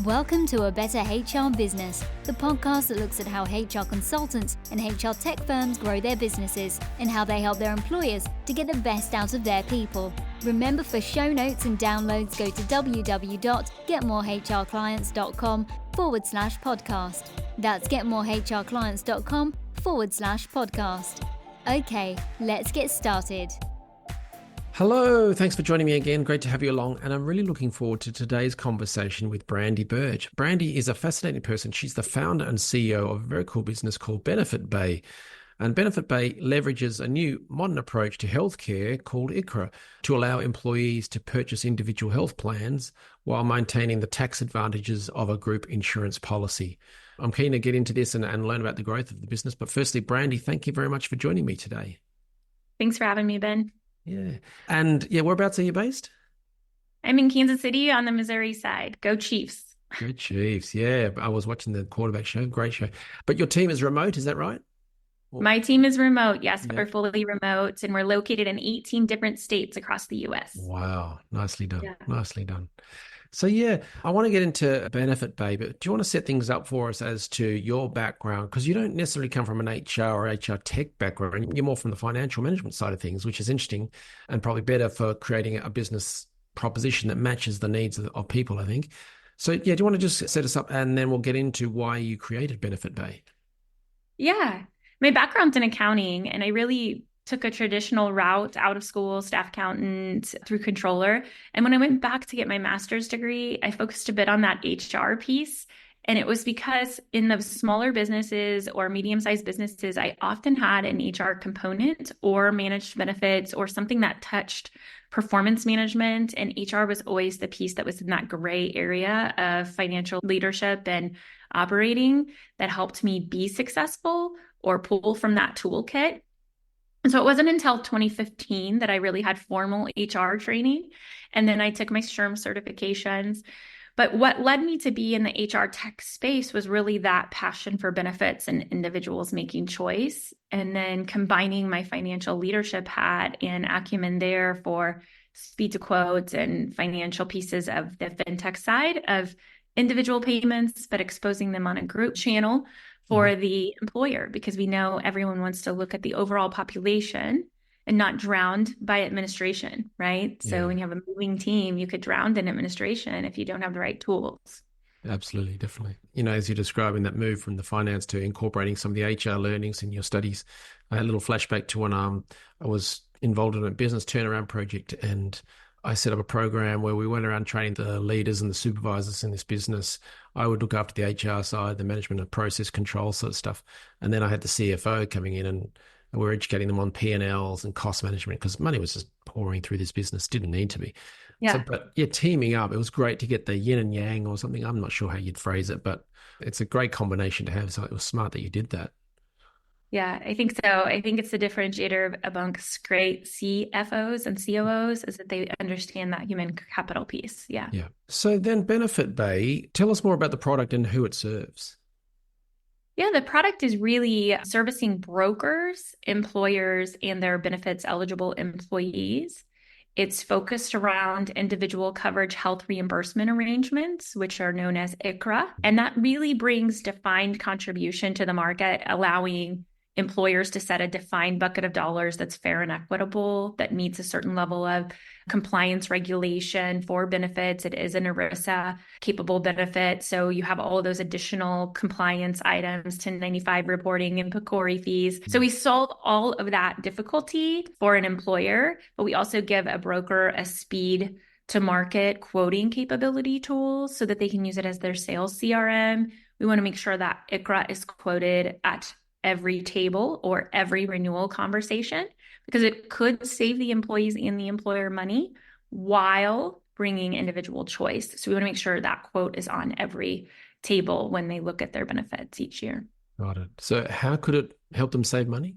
Welcome to A Better HR Business, the podcast that looks at how HR consultants and HR tech firms grow their businesses and how they help their employers to get the best out of their people. Remember, for show notes and downloads, go to www.getmorehrclients.com/podcast. That's getmorehrclients.com/podcast. Okay, let's get started. Hello, thanks for joining me again. Great to have you along. And I'm really looking forward to today's conversation with Brandy Birch. Brandy is a fascinating person. She's the founder and CEO of a very cool business called Benefitbay. And Benefitbay leverages a new modern approach to healthcare called ICHRA to allow employees to purchase individual health plans while maintaining the tax advantages of a group insurance policy. I'm keen to get into this and learn about the growth of the business. But firstly, Brandy, thank you very much for joining me today. Thanks for having me, Ben. Yeah. And whereabouts are you based? I'm in Kansas City on the Missouri side. Go Chiefs. Go Chiefs. Yeah. I was watching the quarterback show. Great show. But your team is remote, is that right? My team is remote. Yes, yeah. We're fully remote, and we're located in 18 different states across the U.S. Wow. Nicely done. Yeah. Nicely done. So, I want to get into Benefitbay, but do you want to set things up for us as to your background? Because you don't necessarily come from an HR or HR tech background. You're more from the financial management side of things, which is interesting and probably better for creating a business proposition that matches the needs of people, I think. So, do you want to just set us up and then we'll get into why you created Benefitbay? Yeah. My background's in accounting, and I really took a traditional route out of school, staff accountant through controller. And when I went back to get my master's degree, I focused a bit on that HR piece. And it was because in the smaller businesses or medium-sized businesses, I often had an HR component or managed benefits or something that touched performance management. And HR was always the piece that was in that gray area of financial leadership and operating that helped me be successful or pull from that toolkit. And so it wasn't until 2015 that I really had formal HR training. And then I took my SHRM certifications. But what led me to be in the HR tech space was really that passion for benefits and individuals making choice. And then combining my financial leadership hat and acumen there for speed to quote and financial pieces of the fintech side of individual payments, but exposing them on a group channel for the employer, because we know everyone wants to look at the overall population and not drowned by administration, right? Yeah. So when you have a moving team, you could drown in administration if you don't have the right tools. Absolutely, definitely. As you're describing that move from the finance to incorporating some of the HR learnings in your studies, I had a little flashback to when I was involved in a business turnaround project, and I set up a program where we went around training the leaders and the supervisors in this business. I would look after the HR side, the management and process control sort of stuff. And then I had the CFO coming in and we were educating them on P&Ls and cost management because money was just pouring through this business. Didn't need to be. Yeah. Teaming up, it was great to get the yin and yang or something. I'm not sure how you'd phrase it, but it's a great combination to have. So it was smart that you did that. Yeah, I think so. I think it's the differentiator amongst great CFOs and COOs is that they understand that human capital piece. Yeah. Yeah. So then Benefitbay, tell us more about the product and who it serves. Yeah, the product is really servicing brokers, employers, and their benefits eligible employees. It's focused around individual coverage health reimbursement arrangements, which are known as ICHRA. And that really brings defined contribution to the market, allowing employers to set a defined bucket of dollars that's fair and equitable, that meets a certain level of compliance regulation for benefits. It is an ERISA capable benefit. So you have all of those additional compliance items, 1095 reporting and PCORI fees. So we solve all of that difficulty for an employer, but we also give a broker a speed to market quoting capability tools so that they can use it as their sales CRM. We want to make sure that ICHRA is quoted at every table or every renewal conversation, because it could save the employees and the employer money while bringing individual choice. So we want to make sure that quote is on every table when they look at their benefits each year. Got it. So how could it help them save money?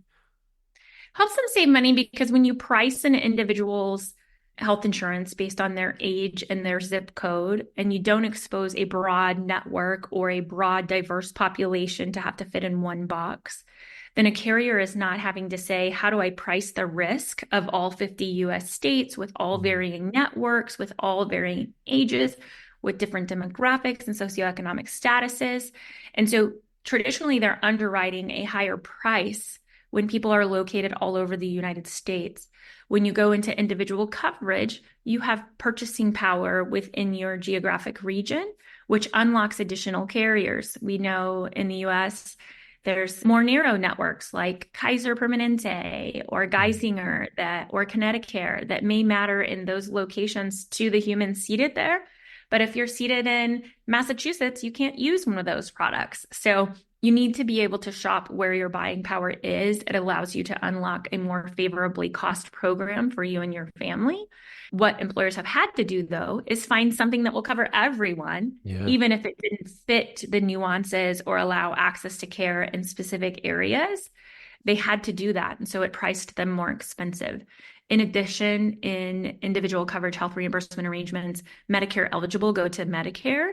Helps them save money because when you price an individual's health insurance based on their age and their zip code, and you don't expose a broad network or a broad diverse population to have to fit in one box, then a carrier is not having to say, how do I price the risk of all 50 US states with all varying networks, with all varying ages? with different demographics and socioeconomic statuses. And so traditionally, they're underwriting a higher price when people are located all over the United States. When you go into individual coverage, you have purchasing power within your geographic region, which unlocks additional carriers. We know in the US, there's more narrow networks like Kaiser Permanente or Geisinger or Connecticut that may matter in those locations to the humans seated there. But if you're seated in Massachusetts, you can't use one of those products. So you need to be able to shop where your buying power is. It allows you to unlock a more favorably cost program for you and your family. What employers have had to do, though, is find something that will cover everyone, even if it didn't fit the nuances or allow access to care in specific areas. They had to do that. And so it priced them more expensive. In addition, in individual coverage health reimbursement arrangements, Medicare eligible go to Medicare,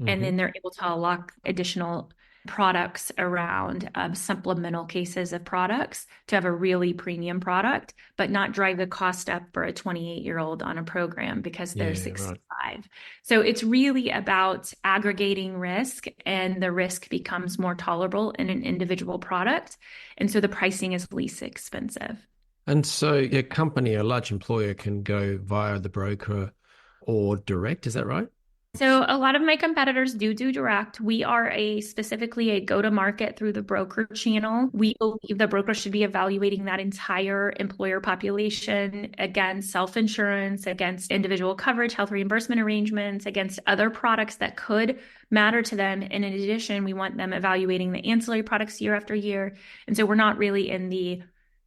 and then they're able to unlock additional products around supplemental cases of products to have a really premium product, but not drive the cost up for a 28-year-old on a program because they're 65. Right. So it's really about aggregating risk, and the risk becomes more tolerable in an individual product. And so the pricing is least expensive. And so a company, a large employer, can go via the broker or direct, is that right? So a lot of my competitors do direct. We are specifically a go-to-market through the broker channel. We believe the broker should be evaluating that entire employer population against self-insurance, against individual coverage, health reimbursement arrangements, against other products that could matter to them. And in addition, we want them evaluating the ancillary products year after year. And so we're not really in the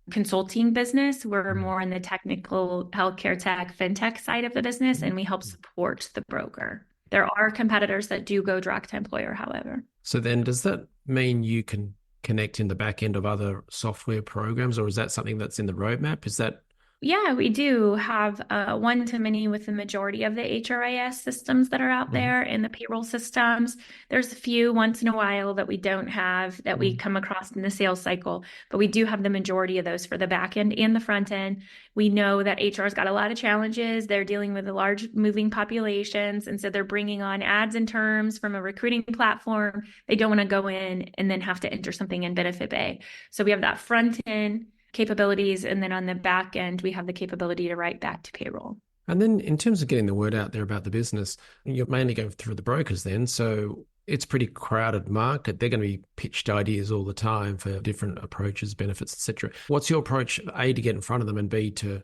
consulting business. We're more in the technical healthcare tech, fintech side of the business, and we help support the broker. There are competitors that do go direct to employer, however. So then does that mean you can connect in the back end of other software programs, or is that something that's in the roadmap? Is that? Yeah, we do have one-to-many with the majority of the HRIS systems that are out there and the payroll systems. There's a few once in a while that we don't have that we come across in the sales cycle, but we do have the majority of those for the back end and the front end. We know that HR's got a lot of challenges. They're dealing with large moving populations, and so they're bringing on ads and terms from a recruiting platform. They don't want to go in and then have to enter something in Benefitbay. So we have that front end capabilities, and then on the back end, we have the capability to write back to payroll. And then in terms of getting the word out there about the business, you're mainly going through the brokers then, so it's a pretty crowded market. They're going to be pitched ideas all the time for different approaches, benefits, etc. What's your approach, A, to get in front of them, and B, to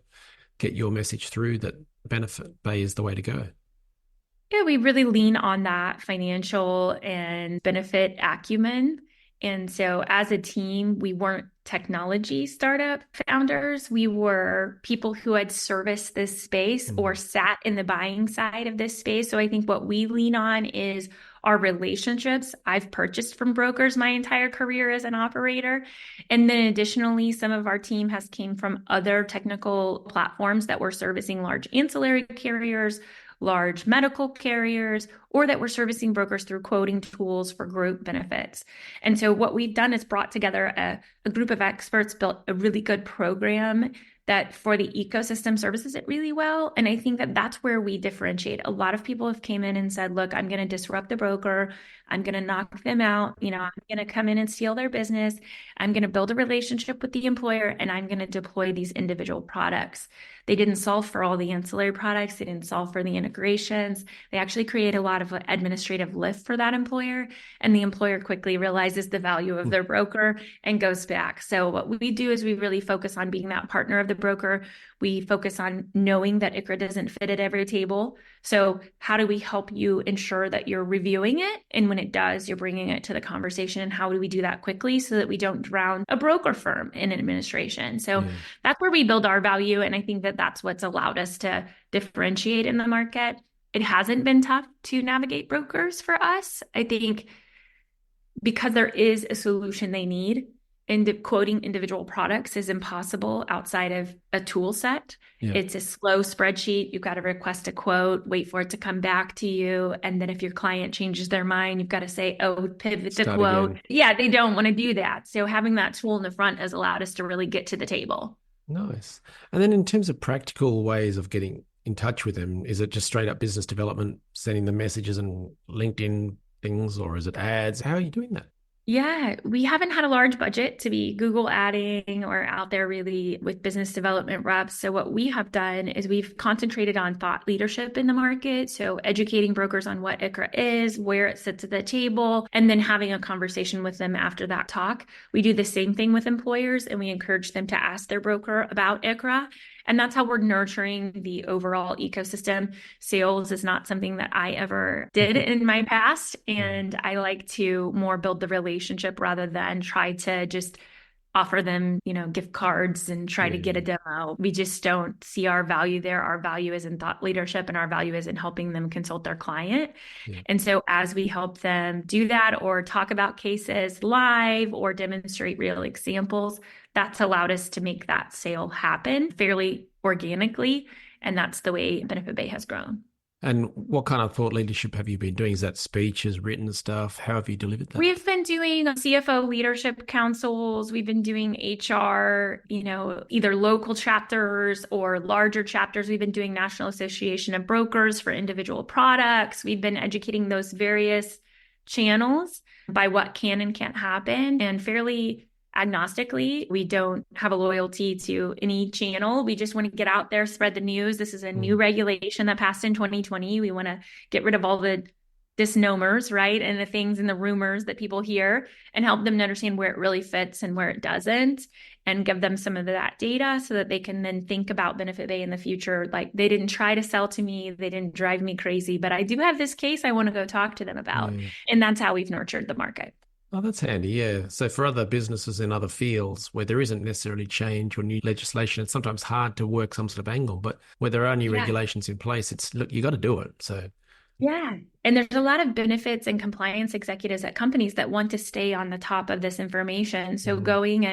get your message through that Benefitbay is the way to go? Yeah, we really lean on that financial and benefit acumen. And so as a team, we weren't technology startup founders. We were people who had serviced this space or sat in the buying side of this space. So I think what we lean on is our relationships. I've purchased from brokers my entire career as an operator. And then additionally, some of our team has came from other technical platforms that were servicing large ancillary carriers, large medical carriers, or that we're servicing brokers through quoting tools for group benefits. And so what we've done is brought together a group of experts, built a really good program that for the ecosystem services it really well. And I think that that's where we differentiate. A lot of people have came in and said, look, I'm going to disrupt the broker. I'm going to knock them out. I'm going to come in and steal their business. I'm going to build a relationship with the employer, and I'm going to deploy these individual products. They didn't solve for all the ancillary products. They didn't solve for the integrations. They actually create a lot of administrative lift for that employer. And the employer quickly realizes the value of their broker and goes back. So what we do is we really focus on being that partner of the broker. We focus on knowing that ICHRA doesn't fit at every table. So how do we help you ensure that you're reviewing it? And when it does, you're bringing it to the conversation. And how do we do that quickly so that we don't drown a broker firm in administration? So that's where we build our value. And I think that that's what's allowed us to differentiate in the market. It hasn't been tough to navigate brokers for us. I think because there is a solution they need, and quoting individual products is impossible outside of a tool set. Yeah. It's a slow spreadsheet. You've got to request a quote, wait for it to come back to you. And then if your client changes their mind, you've got to say, pivot the quote. Again. Yeah, they don't want to do that. So having that tool in the front has allowed us to really get to the table. Nice. And then in terms of practical ways of getting in touch with them? Is it just straight up business development, sending them messages and LinkedIn things, or is it ads? How are you doing that? Yeah, we haven't had a large budget to be Google adding or out there really with business development reps. So what we have done is we've concentrated on thought leadership in the market. So educating brokers on what ICHRA is, where it sits at the table, and then having a conversation with them after that talk. We do the same thing with employers, and we encourage them to ask their broker about ICHRA. And that's how we're nurturing the overall ecosystem. Sales is not something that I ever did in my past. And I like to more build the relationship rather than try to just offer them, gift cards and try to get a demo. We just don't see our value there. Our value is in thought leadership, and our value is in helping them consult their client. Yeah. And so as we help them do that or talk about cases live or demonstrate real examples, that's allowed us to make that sale happen fairly organically. And that's the way Benefitbay has grown. And what kind of thought leadership have you been doing? Is that speeches, written stuff? How have you delivered that? We've been doing CFO leadership councils. We've been doing HR, either local chapters or larger chapters. We've been doing National Association of Brokers for individual products. We've been educating those various channels by what can and can't happen, and fairly agnostically. We don't have a loyalty to any channel. We just want to get out there, spread the news. This is a new regulation that passed in 2020. We want to get rid of all the misnomers, right? And the things and the rumors that people hear, and help them to understand where it really fits and where it doesn't, and give them some of that data so that they can then think about Benefitbay in the future. Like, they didn't try to sell to me, they didn't drive me crazy, but I do have this case I want to go talk to them about. And that's how we've nurtured the market. Oh, that's handy. Yeah. So for other businesses in other fields where there isn't necessarily change or new legislation, it's sometimes hard to work some sort of angle, but where there are new regulations in place, it's, look, you got to do it. So yeah. And there's a lot of benefits and compliance executives at companies that want to stay on the top of this information. So going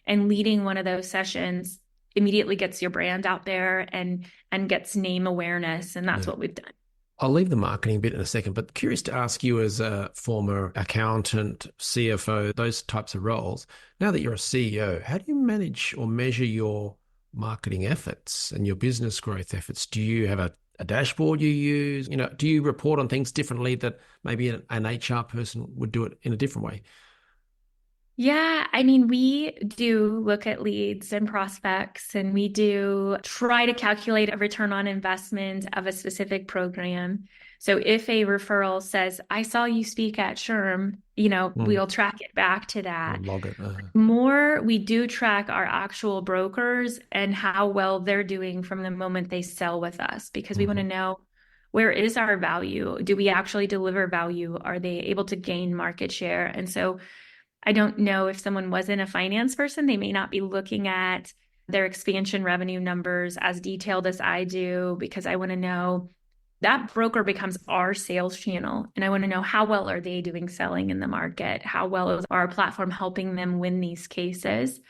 and leading one of those sessions immediately gets your brand out there and gets name awareness. And that's what we've done. I'll leave the marketing bit in a second, but curious to ask you, as a former accountant, CFO, those types of roles, now that you're a CEO, how do you manage or measure your marketing efforts and your business growth efforts? Do you have a dashboard you use? Do you report on things differently that maybe an HR person would do it in a different way? Yeah, I mean, we do look at leads and prospects, and we do try to calculate a return on investment of a specific program. So if a referral says, I saw you speak at SHRM, we'll track it back to that. We'll log it. More, we do track our actual brokers and how well they're doing from the moment they sell with us, because we want to know, where is our value? Do we actually deliver value? Are they able to gain market share? And so I don't know, if someone wasn't a finance person, they may not be looking at their expansion revenue numbers as detailed as I do, because I want to know that broker becomes our sales channel. And I want to know, how well are they doing selling in the market? How well is our platform helping them win these cases?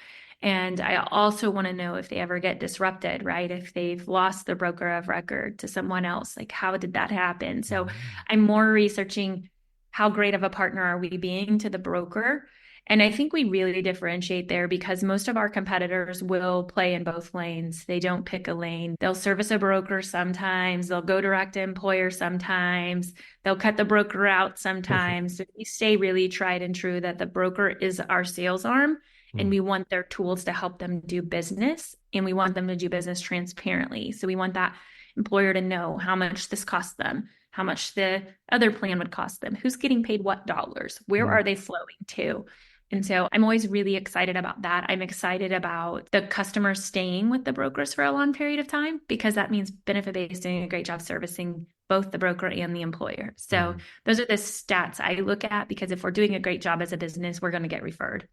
And I also want to know if they ever get disrupted, right? If they've lost the broker of record to someone else, like, how did that happen? So I'm more researching, how great of a partner are we being to the broker? And I think we really differentiate there, because most of our competitors will play in both lanes. They don't pick a lane. They'll service a broker sometimes. They'll go direct to employer sometimes. They'll cut the broker out sometimes. So we stay really tried and true that the broker is our sales arm, and we want their tools to help them do business, and we want them to do business transparently. So we want that employer to know how much this costs them, how much the other plan would cost them, who's getting paid what dollars, where are they flowing to? And so I'm always really excited about that. I'm excited about the customers staying with the brokers for a long period of time, because that means Benefitbay is doing a great job servicing both the broker and the employer. So those are the stats I look at, because if we're doing a great job as a business, we're going to get referred.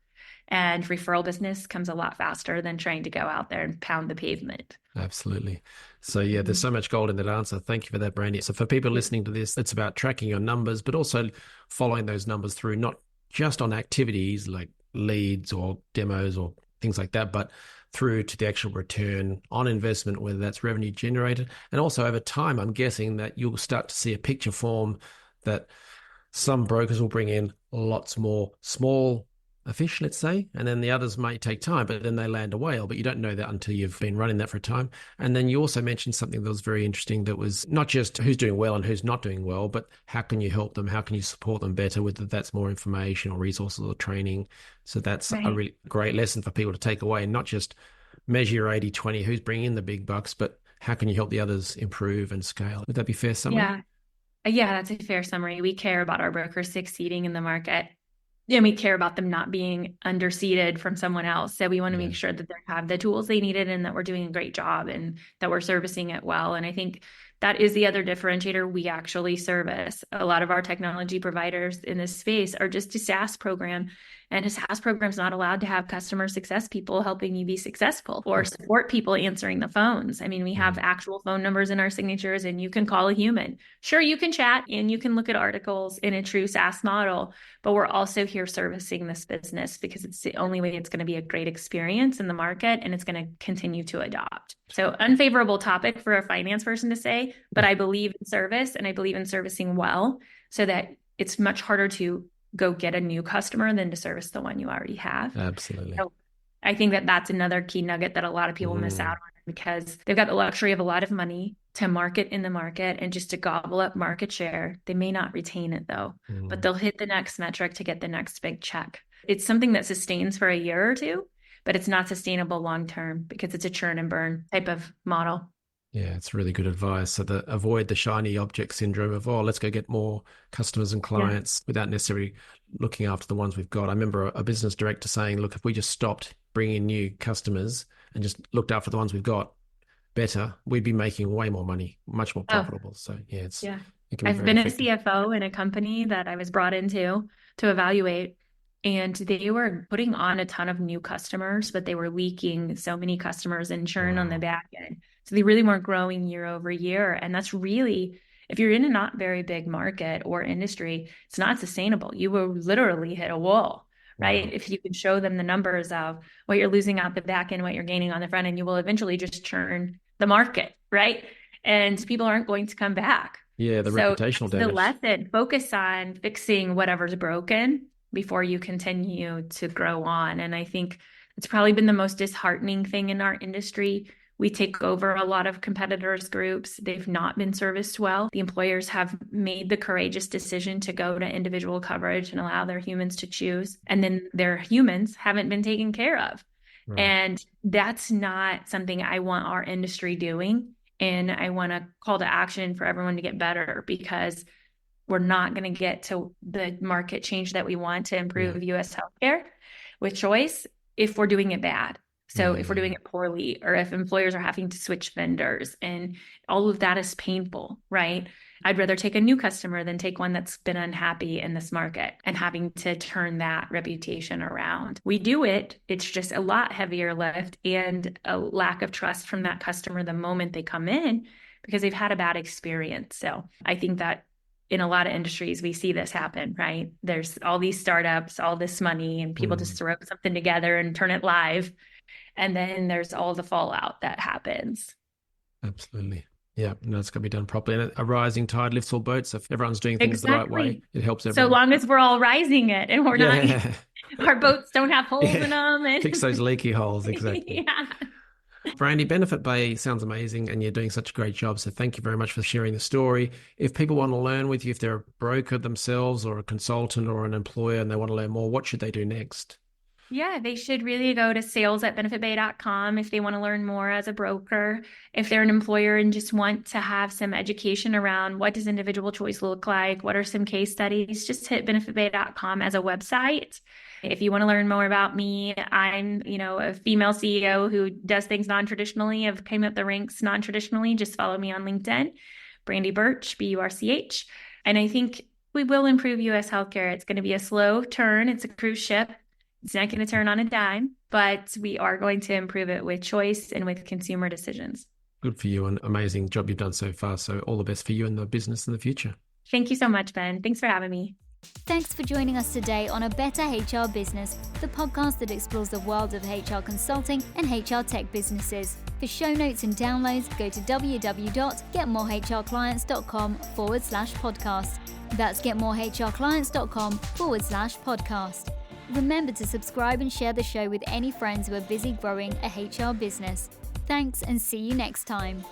And referral business comes a lot faster than trying to go out there and pound the pavement. Absolutely. So yeah, there's so much gold in that answer. Thank you for that, Brandy. So for people listening to this, it's about tracking your numbers, but also following those numbers through, not just on activities like leads or demos or things like that, but through to the actual return on investment, whether that's revenue generated. And also over time, I'm guessing that you'll start to see a picture form that some brokers will bring in lots more small a fish, let's say, and then the others might take time, but then they land a whale, but you don't know that until you've been running that for a time. And then you also mentioned something that was very interesting, that was not just who's doing well and who's not doing well, but how can you help them? How can you support them better, whether that's more information or resources or training? So that's a Right. really great lesson for people to take away, and not just measure your 80/20, who's bringing in the big bucks, but how can you help the others improve and scale? Would that be a fair summary? Yeah. Yeah, that's a fair summary. We care about our brokers succeeding in the market. And we care about them not being underseated from someone else. So we want to Yeah. make sure that they have the tools they needed and that we're doing a great job and that we're servicing it well. And I think that is the other differentiator we actually service. A lot of our technology providers in this space are just a SaaS program. And a SaaS program is not allowed to have customer success people helping you be successful or support people answering the phones. I mean, we have actual phone numbers in our signatures and you can call a human. Sure, you can chat and you can look at articles in a true SaaS model, but we're also here servicing this business because it's the only way it's going to be a great experience in the market and it's going to continue to adopt. So unfavorable topic for a finance person to say, but I believe in service and I believe in servicing well so that it's much harder to go get a new customer than to service the one you already have. Absolutely. So I think that that's another key nugget that a lot of people miss out on because they've got the luxury of a lot of money to market in the market and just to gobble up market share. They may not retain it though, but they'll hit the next metric to get the next big check. It's something that sustains for a year or two, but it's not sustainable long-term because it's a churn and burn type of model. Yeah, it's really good advice. So avoid the shiny object syndrome of, oh, let's go get more customers and clients without necessarily looking after the ones we've got. I remember a business director saying, look, if we just stopped bringing in new customers and just looked after the ones we've got better, we'd be making way more money, much more profitable. So yeah, it can be I've very been effective. a CFO in a company that I was brought into to evaluate, and they were putting on a ton of new customers, but they were leaking so many customers and churn on the back end. So they really weren't growing year over year. And that's really, if you're in a not very big market or industry, it's not sustainable. You will literally hit a wall, right? If you can show them the numbers of what you're losing out the back end, what you're gaining on the front end, you will eventually just churn the market, right? And people aren't going to come back. Yeah, the reputational damage. The lesson, focus on fixing whatever's broken before you continue to grow on. And I think it's probably been the most disheartening thing in our industry. We take over a lot of competitors' groups. They've not been serviced well. The employers have made the courageous decision to go to individual coverage and allow their humans to choose. And then their humans haven't been taken care of. And that's not something I want our industry doing. And I want to call to action for everyone to get better because we're not going to get to the market change that we want to improve U.S. healthcare with choice if we're doing it bad. So if we're doing it poorly, or if employers are having to switch vendors, and all of that is painful, right? I'd rather take a new customer than take one that's been unhappy in this market and having to turn that reputation around. We do it. It's just a lot heavier lift and a lack of trust from that customer the moment they come in because they've had a bad experience. So I think that in a lot of industries, we see this happen, right? There's all these startups, all this money, and people just throw something together and turn it live. And then there's all the fallout that happens. Absolutely. Yeah, no, it's got to be done properly. And a rising tide lifts all boats. If everyone's doing things the right way, it helps everyone. So long as we're all rising it and we're not, our boats don't have holes in them. And fix those leaky holes, exactly. Brandy, Benefitbay sounds amazing and you're doing such a great job. So thank you very much for sharing the story. If people want to learn with you, if they're a broker themselves or a consultant or an employer and they want to learn more, what should they do next? Yeah, they should really go to sales@benefitbay.com if they want to learn more as a broker. If they're an employer and just want to have some education around what does individual choice look like, what are some case studies, just hit benefitbay.com as a website. If you want to learn more about me, I'm, a female CEO who does things non-traditionally. I've came up the ranks non-traditionally. Just follow me on LinkedIn, Brandy Birch, Burch. And I think we will improve U.S. healthcare. It's going to be a slow turn. It's a cruise ship. It's not going to turn on a dime, but we are going to improve it with choice and with consumer decisions. Good for you and amazing job you've done so far. So all the best for you and the business in the future. Thank you so much, Ben. Thanks for having me. Thanks for joining us today on A Better HR Business, the podcast that explores the world of HR consulting and HR tech businesses. For show notes and downloads, go to www.getmorehrclients.com/podcast. That's getmorehrclients.com/podcast. Remember to subscribe and share the show with any friends who are busy growing a HR business. Thanks, and see you next time.